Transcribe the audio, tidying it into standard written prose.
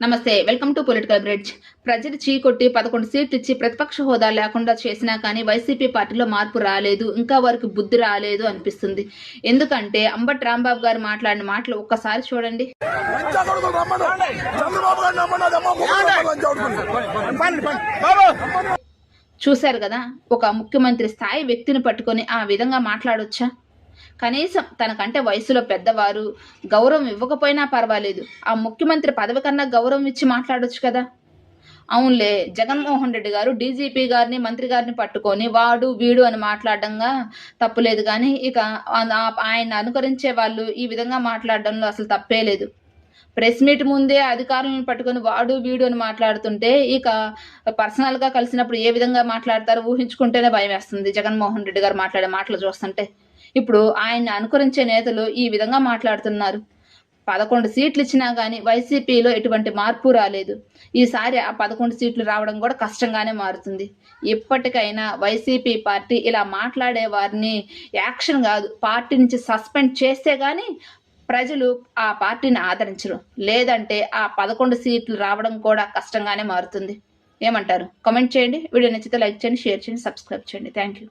నమస్తే, welcome to political bridge. ప్రజలు చీకొట్టి 11 సీట్లు ఇచ్చి ప్రతిపక్ష హోదా లేకుండా చేసినా కానీ వైసీపీ పార్టీలో మార్పు రాలేదు, ఇంకా వారికి బుద్ధి రాలేదు అనిపిస్తుంది. ఎందుకంటే అంబటి రాంబాబు గారు మాట్లాడిన మాటలు ఒక్కసారి చూడండి. చూశారు కదా, ఒక ముఖ్యమంత్రి స్థాయి వ్యక్తిని పట్టుకొని ఆ విధంగా మాట్లాడొచ్చా? కనీసం తనకంటే వయసులో పెద్దవారు గౌరవం ఇవ్వకపోయినా పర్వాలేదు, ఆ ముఖ్యమంత్రి పదవి కన్నా గౌరవం ఇచ్చి మాట్లాడొచ్చు కదా. అవునులే, జగన్మోహన్ రెడ్డి గారు డీజీపీ గారిని మంత్రి గారిని పట్టుకొని వాడు వీడు అని మాట్లాడడంగా తప్పులేదు, కానీ ఇక ఆయన అనుకరించే వాళ్ళు ఈ విధంగా మాట్లాడడంలో అసలు తప్పే లేదు. ప్రెస్ మీట్ ముందే అధికారులను పట్టుకొని వాడు వీడు అని మాట్లాడుతుంటే ఇక పర్సనల్గా కలిసినప్పుడు ఏ విధంగా మాట్లాడతారో ఊహించుకుంటేనే భయం వేస్తుంది. జగన్మోహన్ రెడ్డి గారు మాట్లాడే మాటలు చూస్తుంటే ఇప్పుడు ఆయన్ని అనుకరించే నేతలు ఈ విధంగా మాట్లాడుతున్నారు. 11 సీట్లు ఇచ్చినా కానీ వైసీపీలో ఎటువంటి మార్పు రాలేదు. ఈసారి ఆ 11 సీట్లు రావడం కూడా కష్టంగానే మారుతుంది. ఇప్పటికైనా వైసీపీ పార్టీ ఇలా మాట్లాడే వారిని యాక్షన్ కాదు, పార్టీ నుంచి సస్పెండ్ చేస్తే కానీ ప్రజలు ఆ పార్టీని ఆదరించరు. లేదంటే ఆ 11 సీట్లు రావడం కూడా కష్టంగానే మారుతుంది. ఏమంటారు? కామెంట్ చేయండి. వీడియో నచ్చితే లైక్ చేయండి, షేర్ చేయండి, సబ్స్క్రైబ్ చేయండి. Thank you.